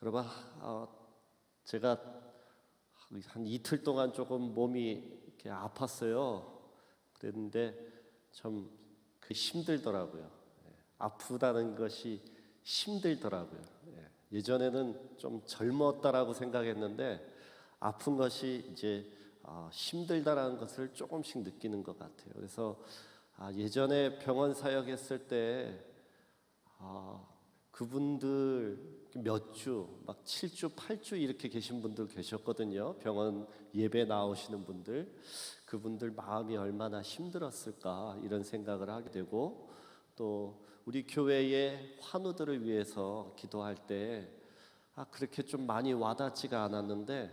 여러분, 제가 한 이틀 동안 조금 몸이 이렇게 아팠어요. 그랬는데 좀 힘들더라고요. 아프다는 것이 힘들더라고요. 예전에는 좀 젊었다라고 생각했는데 아픈 것이 이제 힘들다라는 것을 조금씩 느끼는 것 같아요. 그래서 예전에 병원 사역했을 때 그분들 몇 주, 막 7주, 8주 이렇게 계신 분들 계셨거든요. 병원 예배 나오시는 분들, 그분들 마음이 얼마나 힘들었을까 이런 생각을 하게 되고, 또 우리 교회의 환우들을 위해서 기도할 때 그렇게 좀 많이 와닿지가 않았는데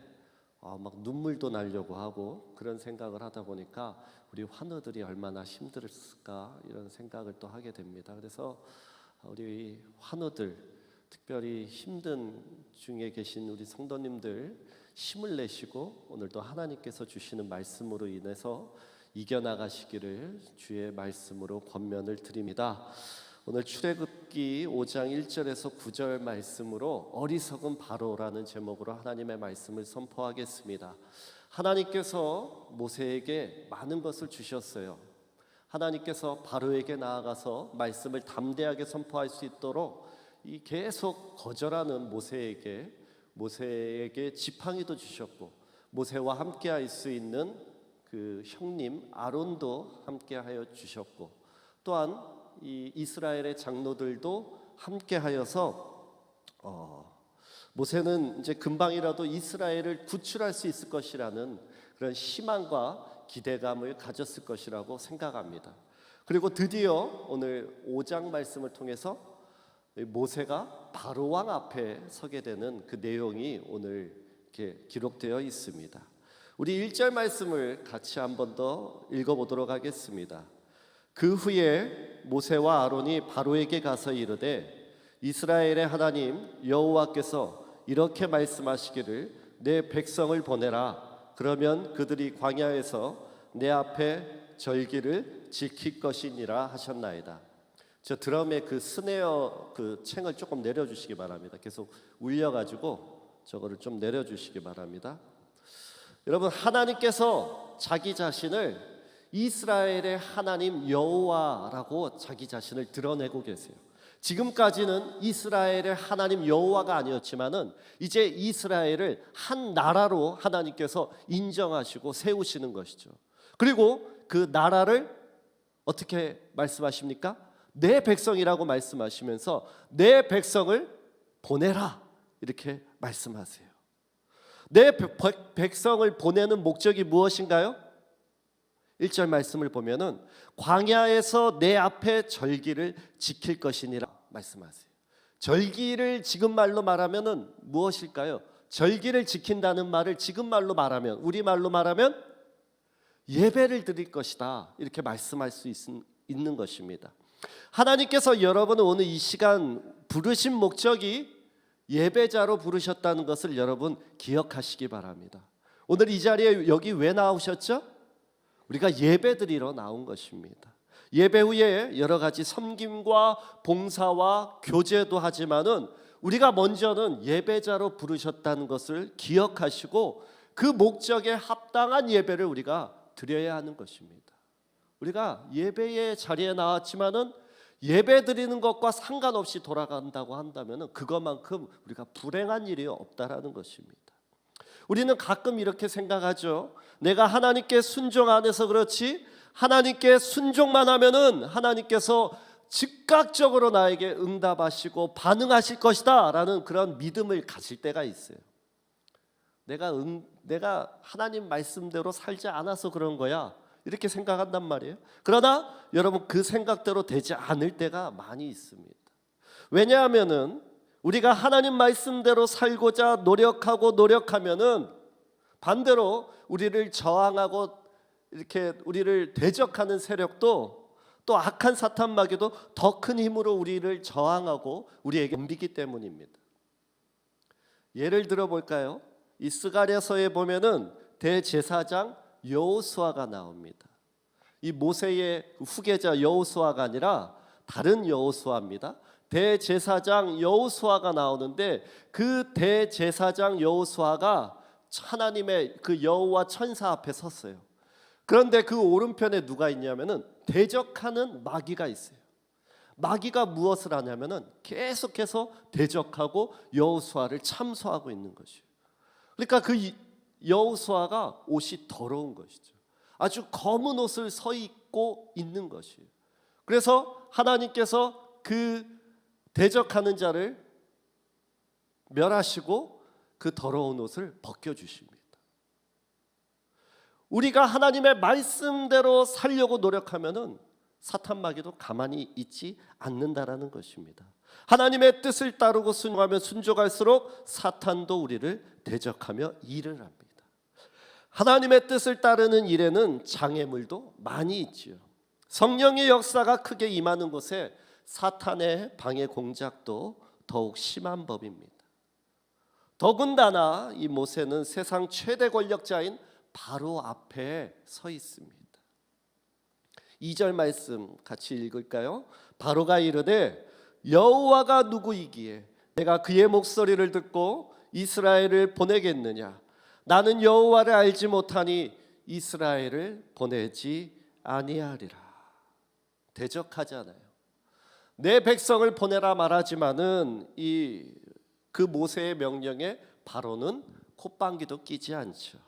막 눈물도 나려고 하고 그런 생각을 하다 보니까 우리 환우들이 얼마나 힘들었을까 이런 생각을 또 하게 됩니다. 그래서 우리 환우들, 특별히 힘든 중에 계신 우리 성도님들 힘을 내시고 오늘도 하나님께서 주시는 말씀으로 인해서 이겨나가시기를 주의 말씀으로 권면을 드립니다. 오늘 출애굽기 5장 1절에서 9절 말씀으로 어리석은 바로라는 제목으로 하나님의 말씀을 선포하겠습니다. 하나님께서 모세에게 많은 것을 주셨어요. 하나님께서 바로에게 나아가서 말씀을 담대하게 선포할 수 있도록 계속 거절하는 모세에게 지팡이도 주셨고, 모세와 함께할 수 있는 그 형님 아론도 함께하여 주셨고, 또한 이 이스라엘의 장로들도 함께하여서 모세는 이제 금방이라도 이스라엘을 구출할 수 있을 것이라는 그런 희망과 기대감을 가졌을 것이라고 생각합니다. 그리고 드디어 오늘 5장 말씀을 통해서 모세가 바로 왕 앞에 서게 되는 그 내용이 오늘 이렇게 기록되어 있습니다. 우리 1절 말씀을 같이 한 번 더 읽어보도록 하겠습니다. 그 후에 모세와 아론이 바로에게 가서 이르되 이스라엘의 하나님 여호와께서 이렇게 말씀하시기를 내 백성을 보내라. 그러면 그들이 광야에서 내 앞에 절기를 지킬 것이니라 하셨나이다. 저 드럼의 그 스네어 그 챙을 조금 내려주시기 바랍니다. 계속 울려가지고 저거를 좀 내려주시기 바랍니다. 여러분, 하나님께서 자기 자신을 이스라엘의 하나님 여호와라고 자기 자신을 드러내고 계세요. 지금까지는 이스라엘의 하나님 여호와가 아니었지만은 이제 이스라엘을 한 나라로 하나님께서 인정하시고 세우시는 것이죠. 그리고 그 나라를 어떻게 말씀하십니까? 내 백성이라고 말씀하시면서 내 백성을 보내라 이렇게 말씀하세요. 내 백성을 보내는 목적이 무엇인가요? 1절 말씀을 보면은 광야에서 내 앞에 절기를 지킬 것이니라 말씀하세요. 절기를 지금 말로 말하면은 무엇일까요? 절기를 지킨다는 말을 지금 말로 말하면, 우리 말로 말하면 예배를 드릴 것이다 이렇게 말씀할 수 있는 것입니다. 하나님께서 여러분을 오늘 이 시간 부르신 목적이 예배자로 부르셨다는 것을 여러분 기억하시기 바랍니다. 오늘 이 자리에 여기 왜 나오셨죠? 우리가 예배드리러 나온 것입니다. 예배 후에 여러 가지 섬김과 봉사와 교제도 하지만은 우리가 먼저는 예배자로 부르셨다는 것을 기억하시고 그 목적에 합당한 예배를 우리가 드려야 하는 것입니다. 우리가 예배의 자리에 나왔지만은 예배 드리는 것과 상관없이 돌아간다고 한다면은 그것만큼 우리가 불행한 일이 없다라는 것입니다. 우리는 가끔 이렇게 생각하죠. 내가 하나님께 순종 안 해서 그렇지, 하나님께 순종만 하면은 하나님께서 즉각적으로 나에게 응답하시고 반응하실 것이다 라는 그런 믿음을 가질 때가 있어요. 내가 하나님 말씀대로 살지 않아서 그런 거야 이렇게 생각한단 말이에요. 그러나 여러분, 그 생각대로 되지 않을 때가 많이 있습니다. 왜냐하면은 우리가 하나님 말씀대로 살고자 노력하면은 반대로 우리를 저항하고 이렇게 우리를 대적하는 세력도, 또 악한 사탄 마귀도 더 큰 힘으로 우리를 저항하고 우리에게 덤비기 때문입니다. 예를 들어 볼까요? 이 스가랴서에 보면은 대제사장 여호수아가 나옵니다. 이 모세의 후계자 여호수아가 아니라 다른 여호수아입니다. 대제사장 여호수아가 나오는데 그 대제사장 여호수아가 하나님의 그 여호와 천사 앞에 섰어요. 그런데 그 오른편에 누가 있냐면은 대적하는 마귀가 있어요. 마귀가 무엇을 하냐면은 계속해서 대적하고 여호수아를 참소하고 있는 것이에요. 그러니까 그 여호수아가 옷이 더러운 것이죠. 아주 검은 옷을 서 입고 있는 것이에요. 그래서 하나님께서 그 대적하는 자를 멸하시고 그 더러운 옷을 벗겨주십니다. 우리가 하나님의 말씀대로 살려고 노력하면은 사탄 마귀도 가만히 있지 않는다라는 것입니다. 하나님의 뜻을 따르고 순종하면 순종할수록 사탄도 우리를 대적하며 일을 합니다. 하나님의 뜻을 따르는 일에는 장애물도 많이 있지요. 성령의 역사가 크게 임하는 곳에 사탄의 방해 공작도 더욱 심한 법입니다. 더군다나 이 모세는 세상 최대 권력자인 바로 앞에 서 있습니다. 2절 말씀 같이 읽을까요? 바로가 이르되 여호와가 누구이기에 내가 그의 목소리를 듣고 이스라엘을 보내겠느냐? 나는 여호와를 알지 못하니 이스라엘을 보내지 아니하리라. 대적하잖아요. 내 백성을 보내라 말하지만은 그 모세의 명령에 바로는 콧방귀도 끼지 않죠.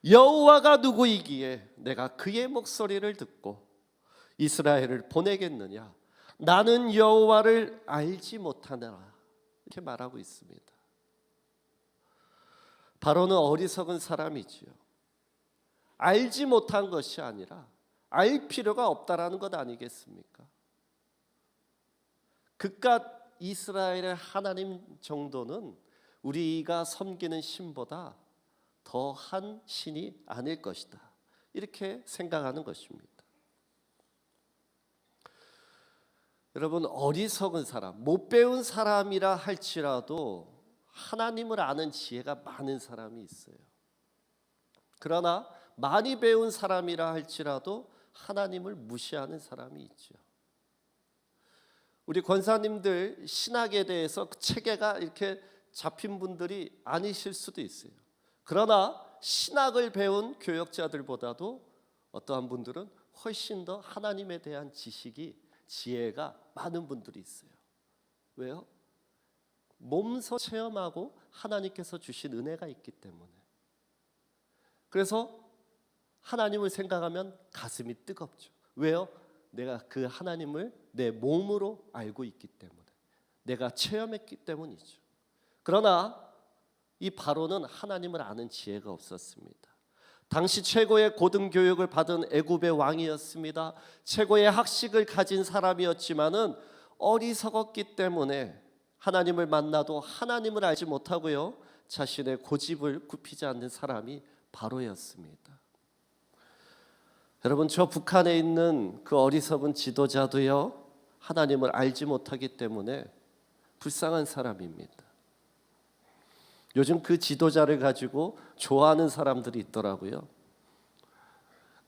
여호와가 누구이기에 내가 그의 목소리를 듣고 이스라엘을 보내겠느냐? 나는 여호와를 알지 못하느라 이렇게 말하고 있습니다. 바로는 어리석은 사람이지요. 알지 못한 것이 아니라 알 필요가 없다라는 것 아니겠습니까? 그깟 이스라엘의 하나님 정도는 우리가 섬기는 신보다 더한 신이 아닐 것이다. 이렇게 생각하는 것입니다. 여러분, 어리석은 사람, 못 배운 사람이라 할지라도 하나님을 아는 지혜가 많은 사람이 있어요. 그러나 많이 배운 사람이라 할지라도 하나님을 무시하는 사람이 있죠. 우리 권사님들 신학에 대해서 체계가 이렇게 잡힌 분들이 아니실 수도 있어요. 그러나 신학을 배운 교역자들보다도 어떠한 분들은 훨씬 더 하나님에 대한 지혜가 많은 분들이 있어요. 왜요? 몸소 체험하고 하나님께서 주신 은혜가 있기 때문에. 그래서 하나님을 생각하면 가슴이 뜨겁죠. 왜요? 내가 그 하나님을 내 몸으로 알고 있기 때문에, 내가 체험했기 때문이죠. 그러나 이 바로는 하나님을 아는 지혜가 없었습니다. 당시 최고의 고등교육을 받은 애굽의 왕이었습니다. 최고의 학식을 가진 사람이었지만은 어리석었기 때문에 하나님을 만나도 하나님을 알지 못하고요, 자신의 고집을 굽히지 않는 사람이 바로였습니다. 여러분, 저 북한에 있는 그 어리석은 지도자도요, 하나님을 알지 못하기 때문에 불쌍한 사람입니다. 요즘 그 지도자를 가지고 좋아하는 사람들이 있더라고요.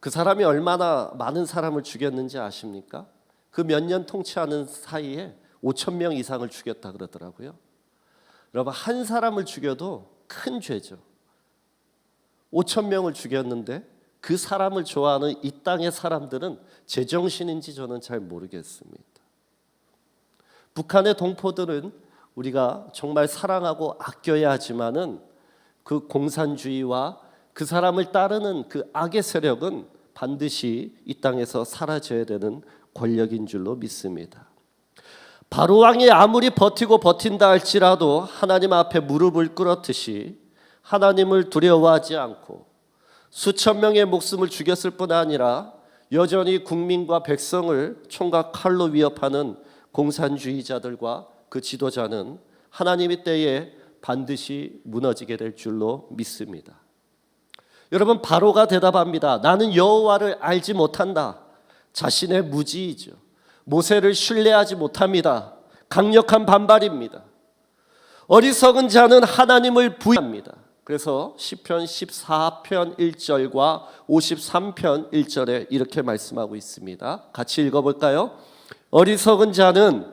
그 사람이 얼마나 많은 사람을 죽였는지 아십니까? 그 몇 년 통치하는 사이에 5,000명 이상을 죽였다 그러더라고요. 여러분, 한 사람을 죽여도 큰 죄죠. 5,000명을 죽였는데 그 사람을 좋아하는 이 땅의 사람들은 제정신인지 저는 잘 모르겠습니다. 북한의 동포들은 우리가 정말 사랑하고 아껴야 하지만은 그 공산주의와 그 사람을 따르는 그 악의 세력은 반드시 이 땅에서 사라져야 되는 권력인 줄로 믿습니다. 바로 왕이 아무리 버티고 버틴다 할지라도 하나님 앞에 무릎을 꿇었듯이 하나님을 두려워하지 않고 수천 명의 목숨을 죽였을 뿐 아니라 여전히 국민과 백성을 총과 칼로 위협하는 공산주의자들과 그 지도자는 하나님의 때에 반드시 무너지게 될 줄로 믿습니다. 여러분, 바로가 대답합니다. 나는 여호와를 알지 못한다. 자신의 무지이죠. 모세를 신뢰하지 못합니다. 강력한 반발입니다. 어리석은 자는 하나님을 부인합니다. 그래서 시편 14편 1절과 53편 1절에 이렇게 말씀하고 있습니다. 같이 읽어볼까요? 어리석은 자는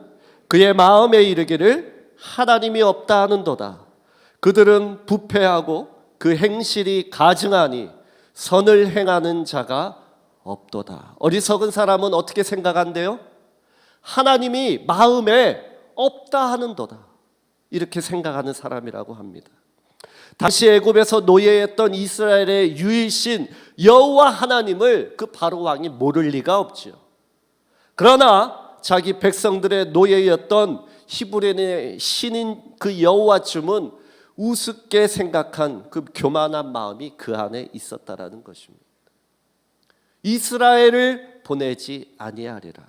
그의 마음에 이르기를 하나님이 없다 하는도다. 그들은 부패하고 그 행실이 가증하니 선을 행하는 자가 없도다. 어리석은 사람은 어떻게 생각한대요? 하나님이 마음에 없다 하는도다, 이렇게 생각하는 사람이라고 합니다. 당시 애굽에서 노예했던 이스라엘의 유일신 여호와 하나님을 그 바로 왕이 모를 리가 없지요. 그러나 자기 백성들의 노예였던 히브리인의 신인 그 여호와쯤은 우습게 생각한 그 교만한 마음이 그 안에 있었다라는 것입니다. 이스라엘을 보내지 아니하리라.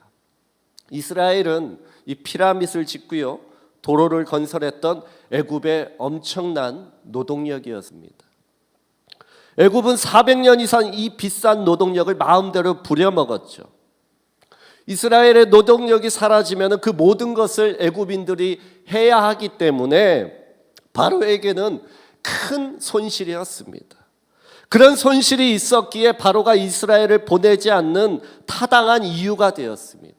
이스라엘은 이 피라밋을 짓고요, 도로를 건설했던 애굽의 엄청난 노동력이었습니다. 애굽은 400년 이상 이 비싼 노동력을 마음대로 부려먹었죠. 이스라엘의 노동력이 사라지면 그 모든 것을 애굽인들이 해야 하기 때문에 바로에게는 큰 손실이었습니다. 그런 손실이 있었기에 바로가 이스라엘을 보내지 않는 타당한 이유가 되었습니다.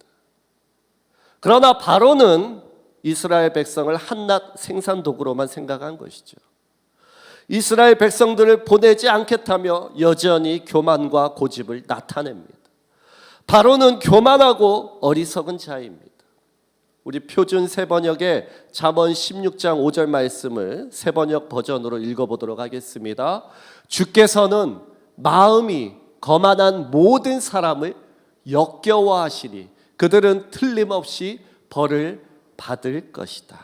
그러나 바로는 이스라엘 백성을 한낱 생산 도구로만 생각한 것이죠. 이스라엘 백성들을 보내지 않겠다며 여전히 교만과 고집을 나타냅니다. 바로는 교만하고 어리석은 자입니다. 우리 표준 세번역의 잠언 16장 5절 말씀을 세번역 버전으로 읽어보도록 하겠습니다. 주께서는 마음이 거만한 모든 사람을 역겨워하시니 그들은 틀림없이 벌을 받을 것이다.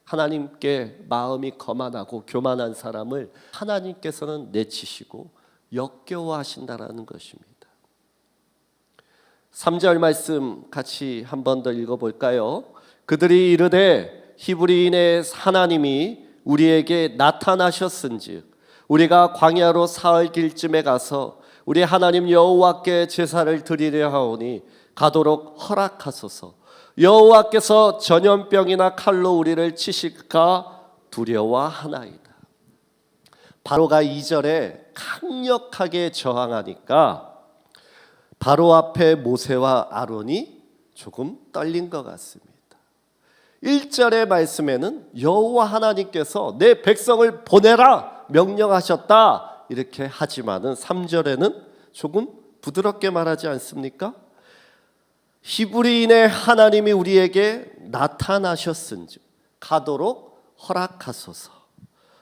하나님께 마음이 거만하고 교만한 사람을 하나님께서는 내치시고 역겨워하신다라는 것입니다. 3절 말씀 같이 한 번 더 읽어볼까요? 그들이 이르되 히브리인의 하나님이 우리에게 나타나셨은즉 우리가 광야로 사흘 길쯤에 가서 우리 하나님 여호와께 제사를 드리려 하오니 가도록 허락하소서. 여호와께서 전염병이나 칼로 우리를 치실까 두려워하나이다. 바로가 2절에 강력하게 저항하니까 바로 앞에 모세와 아론이 조금 떨린 것 같습니다. 1절의 말씀에는 여호와 하나님께서 내 백성을 보내라 명령하셨다 이렇게 하지만은 3절에는 조금 부드럽게 말하지 않습니까? 히브리인의 하나님이 우리에게 나타나셨은즉 가도록 허락하소서.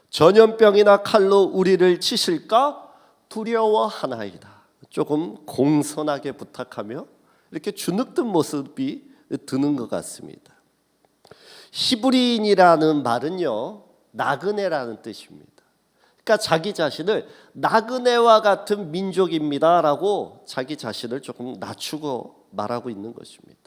전염병이나 칼로 우리를 치실까 두려워하나이다. 조금 공손하게 부탁하며 이렇게 주눅든 모습이 드는 것 같습니다. 히브리인이라는 말은요, 나그네라는 뜻입니다. 그러니까 자기 자신을 나그네와 같은 민족입니다라고 자기 자신을 조금 낮추고 말하고 있는 것입니다.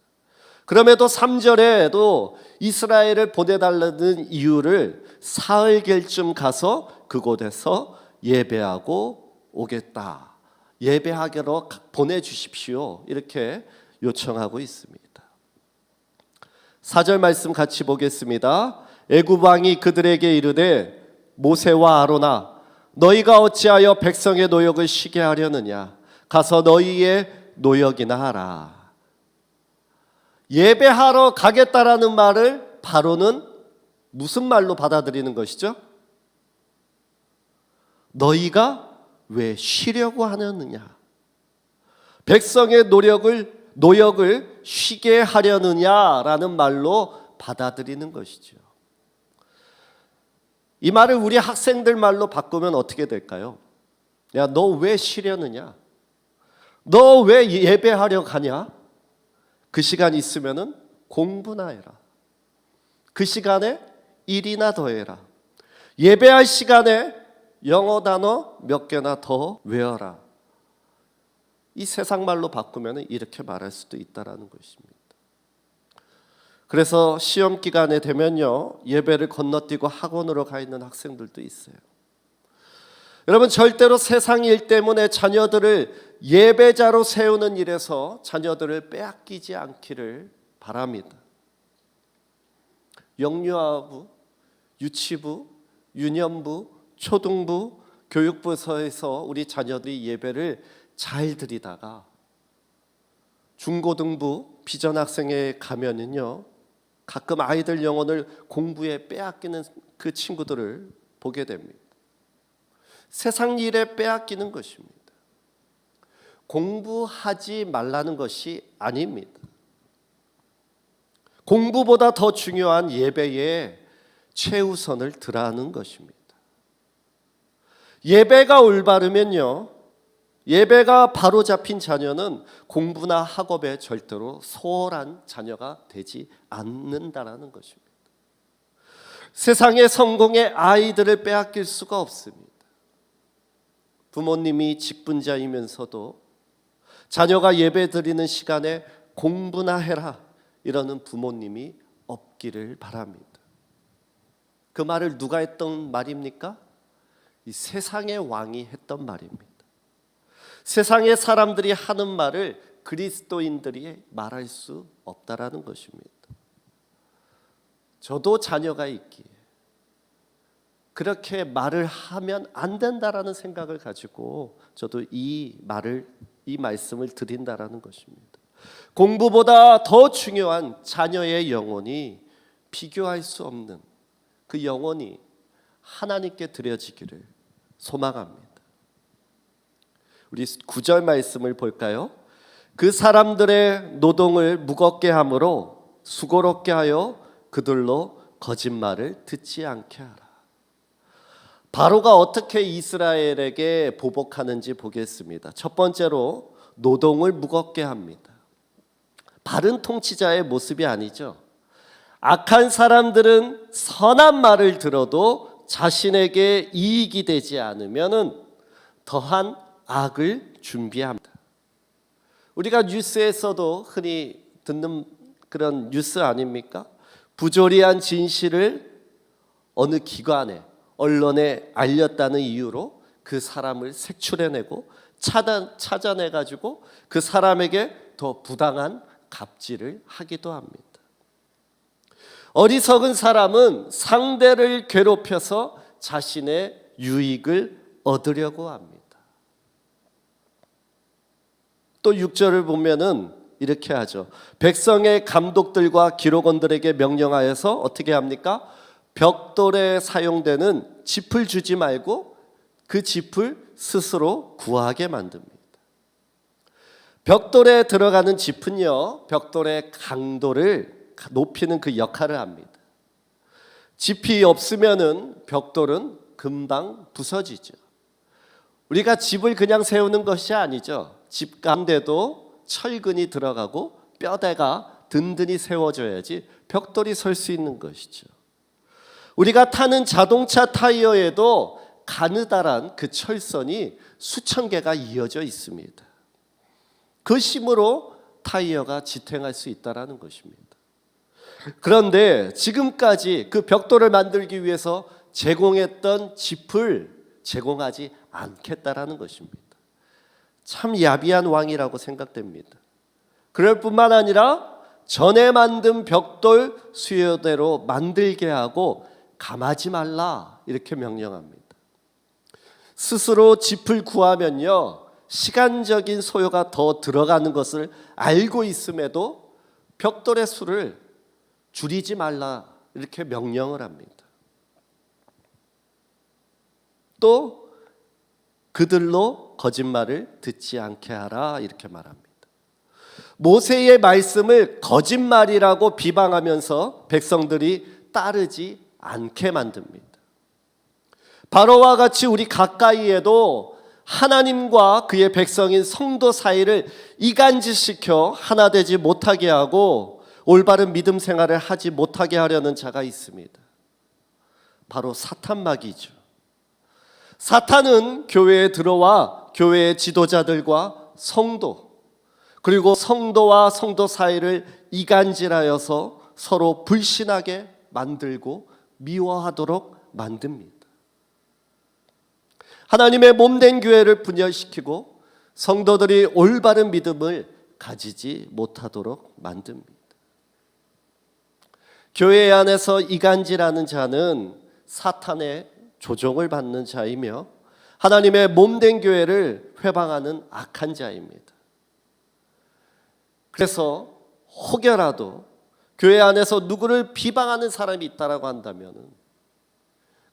그럼에도 3절에도 이스라엘을 보내달라는 이유를 사흘길쯤 가서 그곳에서 예배하고 오겠다, 예배하기로 보내주십시오 이렇게 요청하고 있습니다. 4절 말씀 같이 보겠습니다. 애굽 왕이 그들에게 이르되 모세와 아론아 너희가 어찌하여 백성의 노역을 쉬게 하려느냐, 가서 너희의 노역이나 하라. 예배하러 가겠다라는 말을 바로는 무슨 말로 받아들이는 것이죠? 너희가 왜 쉬려고 하느냐, 백성의 노역을 쉬게 하려느냐라는 말로 받아들이는 것이죠. 이 말을 우리 학생들 말로 바꾸면 어떻게 될까요? 야, 너 왜 쉬려느냐? 너 왜 예배하려 가냐? 그 시간 있으면은 공부나 해라. 그 시간에 일이나 더 해라. 예배할 시간에 영어 단어 몇 개나 더 외워라. 이 세상 말로 바꾸면 이렇게 말할 수도 있다라는 것입니다. 그래서 시험 기간에 되면요, 예배를 건너뛰고 학원으로 가 있는 학생들도 있어요. 여러분, 절대로 세상 일 때문에 자녀들을 예배자로 세우는 일에서 자녀들을 빼앗기지 않기를 바랍니다. 영유아부, 유치부, 유년부, 초등부, 교육부서에서 우리 자녀들이 예배를 잘 드리다가 중고등부 비전학생회에 가면은요, 가끔 아이들 영혼을 공부에 빼앗기는 그 친구들을 보게 됩니다. 세상 일에 빼앗기는 것입니다. 공부하지 말라는 것이 아닙니다. 공부보다 더 중요한 예배에 최우선을 두라는 것입니다. 예배가 올바르면요, 예배가 바로 잡힌 자녀는 공부나 학업에 절대로 소홀한 자녀가 되지 않는다라는 것입니다. 세상의 성공에 아이들을 빼앗길 수가 없습니다. 부모님이 직분자이면서도 자녀가 예배 드리는 시간에 공부나 해라 이러는 부모님이 없기를 바랍니다. 그 말을 누가 했던 말입니까? 이 세상의 왕이 했던 말입니다. 세상의 사람들이 하는 말을 그리스도인들이 말할 수 없다라는 것입니다. 저도 자녀가 있기에 그렇게 말을 하면 안 된다라는 생각을 가지고 저도 이 말씀을 드린다라는 것입니다. 공부보다 더 중요한 자녀의 영혼이 비교할 수 없는 그 영혼이 하나님께 드려지기를 소망합니다. 우리 9절 말씀을 볼까요? 그 사람들의 노동을 무겁게 함으로 수고롭게 하여 그들로 거짓말을 듣지 않게 하라. 바로가 어떻게 이스라엘에게 보복하는지 보겠습니다. 첫 번째로 노동을 무겁게 합니다. 바른 통치자의 모습이 아니죠. 악한 사람들은 선한 말을 들어도 자신에게 이익이 되지 않으면 더한 악을 준비합니다. 우리가 뉴스에서도 흔히 듣는 그런 뉴스 아닙니까? 부조리한 진실을 어느 기관에 언론에 알렸다는 이유로 그 사람을 색출해내고 찾아내가지고 그 사람에게 더 부당한 갑질을 하기도 합니다. 어리석은 사람은 상대를 괴롭혀서 자신의 유익을 얻으려고 합니다. 또 6절을 보면은 이렇게 하죠. 백성의 감독들과 기록원들에게 명령하여서 어떻게 합니까? 벽돌에 사용되는 짚을 주지 말고 그 짚을 스스로 구하게 만듭니다. 벽돌에 들어가는 짚은요, 벽돌의 강도를 높이는 그 역할을 합니다. 짚이 없으면은 벽돌은 금방 부서지죠. 우리가 짚을 그냥 세우는 것이 아니죠. 집 가운데도 철근이 들어가고 뼈대가 든든히 세워져야지 벽돌이 설 수 있는 것이죠. 우리가 타는 자동차 타이어에도 가느다란 그 철선이 수천 개가 이어져 있습니다. 그 힘으로 타이어가 지탱할 수 있다는 것입니다. 그런데 지금까지 그 벽돌을 만들기 위해서 제공했던 짚을 제공하지 않겠다라는 것입니다. 참 야비한 왕이라고 생각됩니다. 그럴 뿐만 아니라 전에 만든 벽돌 수요대로 만들게 하고 감하지 말라 이렇게 명령합니다. 스스로 짚을 구하면요, 시간적인 소요가 더 들어가는 것을 알고 있음에도 벽돌의 수를 줄이지 말라 이렇게 명령을 합니다. 또 그들로 거짓말을 듣지 않게 하라 이렇게 말합니다. 모세의 말씀을 거짓말이라고 비방하면서 백성들이 따르지 않게 만듭니다. 바로와 같이 우리 가까이에도 하나님과 그의 백성인 성도 사이를 이간질시켜 하나 되지 못하게 하고 올바른 믿음 생활을 하지 못하게 하려는 자가 있습니다. 바로 사탄마귀죠. 사탄은 교회에 들어와 교회의 지도자들과 성도, 그리고 성도와 성도 사이를 이간질하여서 서로 불신하게 만들고 미워하도록 만듭니다. 하나님의 몸된 교회를 분열시키고 성도들이 올바른 믿음을 가지지 못하도록 만듭니다. 교회 안에서 이간질하는 자는 사탄의 조종을 받는 자이며 하나님의 몸된 교회를 회방하는 악한 자입니다. 그래서 혹여라도 교회 안에서 누구를 비방하는 사람이 있다라고 한다면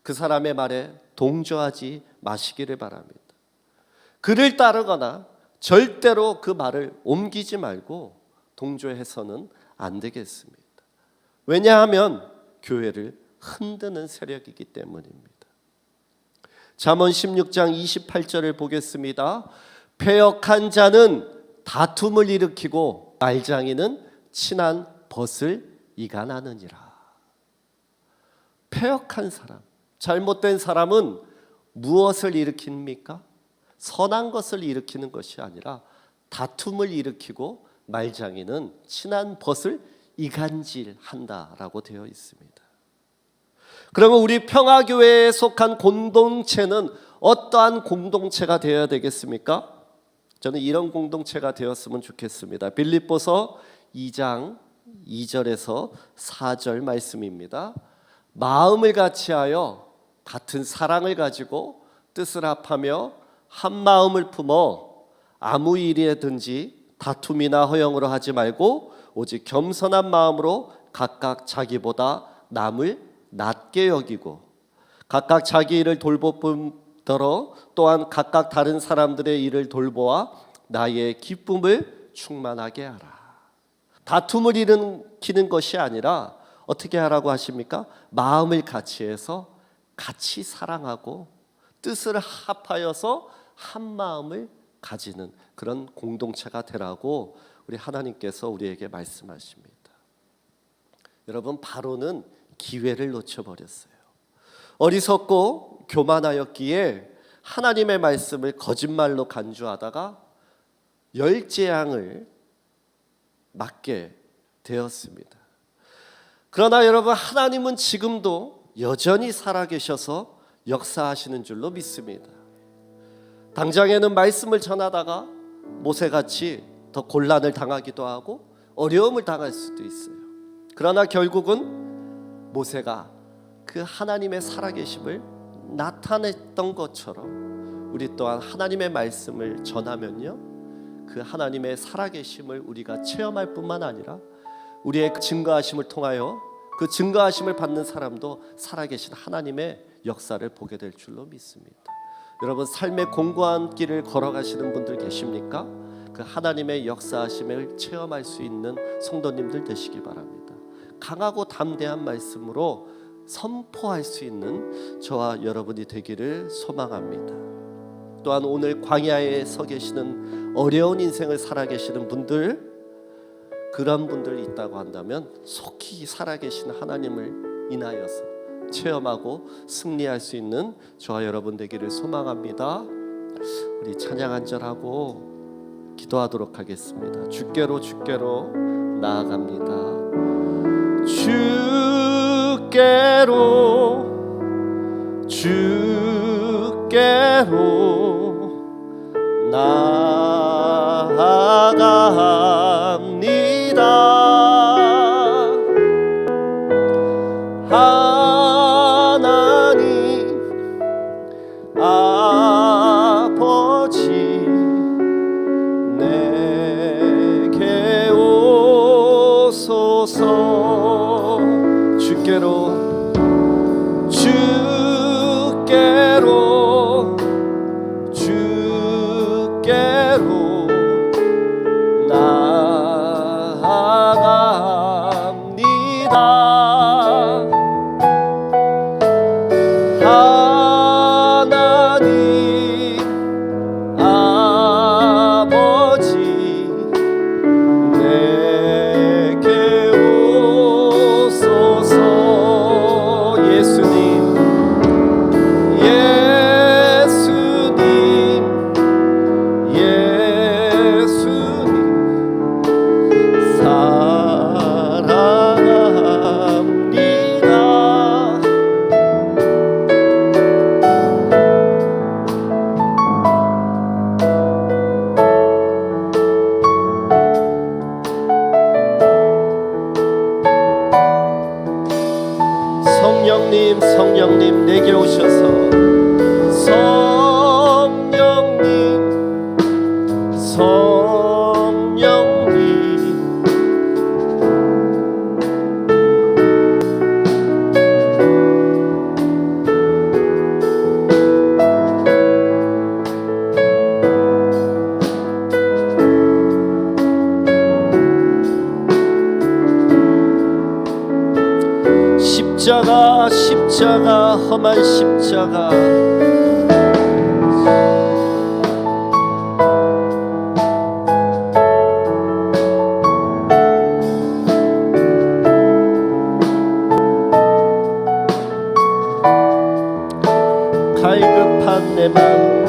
그 사람의 말에 동조하지 마시기를 바랍니다. 그를 따르거나 절대로 그 말을 옮기지 말고 동조해서는 안 되겠습니다. 왜냐하면 교회를 흔드는 세력이기 때문입니다. 잠언 16장 28절을 보겠습니다. 패역한 자는 다툼을 일으키고 말장이는 친한 벗을 이간하느니라. 패역한 사람, 잘못된 사람은 무엇을 일으킵니까? 선한 것을 일으키는 것이 아니라 다툼을 일으키고 말장이는 친한 벗을 이간질한다라고 되어 있습니다. 그러면 우리 평화교회에 속한 공동체는 어떠한 공동체가 되어야 되겠습니까? 저는 이런 공동체가 되었으면 좋겠습니다. 빌립보서 2장 2절에서 4절 말씀입니다. 마음을 같이하여 같은 사랑을 가지고 뜻을 합하며 한 마음을 품어 아무 일이든지 다툼이나 허영으로 하지 말고 오직 겸손한 마음으로 각각 자기보다 남을 낮게 여기고 각각 자기 일을 돌보음더러 또한 각각 다른 사람들의 일을 돌보아 나의 기쁨을 충만하게 하라. 다툼을 일으키는 것이 아니라 어떻게 하라고 하십니까? 마음을 같이해서 같이 사랑하고 뜻을 합하여서 한 마음을 가지는 그런 공동체가 되라고 우리 하나님께서 우리에게 말씀하십니다. 여러분, 바로는 기회를 놓쳐버렸어요. 어리석고 교만하였기에 하나님의 말씀을 거짓말로 간주하다가 열재앙을 맞게 되었습니다. 그러나 여러분, 하나님은 지금도 여전히 살아계셔서 역사하시는 줄로 믿습니다. 당장에는 말씀을 전하다가 모세같이 더 곤란을 당하기도 하고 어려움을 당할 수도 있어요. 그러나 결국은 모세가 그 하나님의 살아계심을 나타냈던 것처럼 우리 또한 하나님의 말씀을 전하면요, 그 하나님의 살아계심을 우리가 체험할 뿐만 아니라 우리의 증거하심을 통하여 그 증거하심을 받는 사람도 살아계신 하나님의 역사를 보게 될 줄로 믿습니다. 여러분, 삶의 공고한 길을 걸어가시는 분들 계십니까? 그 하나님의 역사하심을 체험할 수 있는 성도님들 되시기 바랍니다. 강하고 담대한 말씀으로 선포할 수 있는 저와 여러분이 되기를 소망합니다. 또한 오늘 광야에 서 계시는 어려운 인생을 살아계시는 분들, 그런 분들이 있다고 한다면 속히 살아계신 하나님을 인하여서 체험하고 승리할 수 있는 저와 여러분 되기를 소망합니다. 우리 찬양 한 절하고 기도하도록 하겠습니다. 주께로 나아갑니다. 주께로 나아갑니다. 하나님 아버지, 내게 오소서. 주께로 성령님 내게 오셔서 성령님 십자가 십자가 험한 십자가 갈급한 내 마음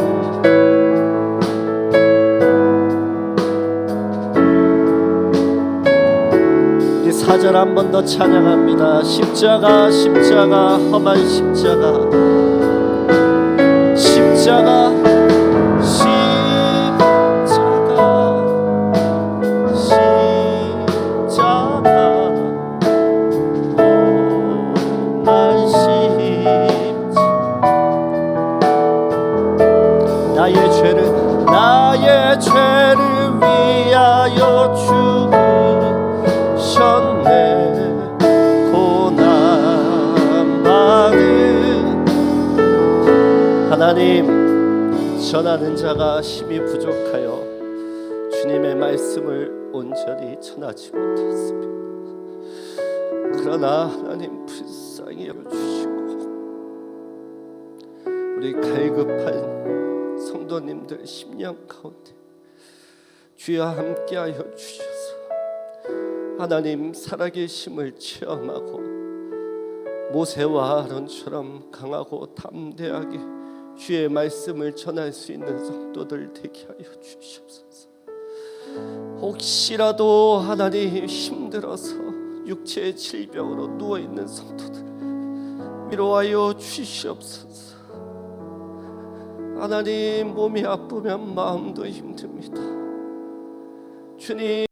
우리 4절 한 번 더 찬양합니다. 십자가 십자가 험한 십자가 십자가 나의 죄를 위하여 죽으셨네. 고난 받은 하나님, 전하는 자가 힘이 부족하여 주님의 말씀을 온전히 전하지 못했습니다. 그러나 하나님 불쌍히 여겨주시고 우리 갈급한 성도님들 심령 가운데 주여 함께하여 주셔서 하나님 살아계심을 체험하고 모세와 아론처럼 강하고 담대하게 주의 말씀을 전할 수 있는 성도들 되게 하여 주시옵소서. 혹시라도 하나님 힘들어서 육체의 질병으로 누워있는 성도들 위로하여 주시옵소서. 하나님 몸이 아프면 마음도 힘듭니다. 주님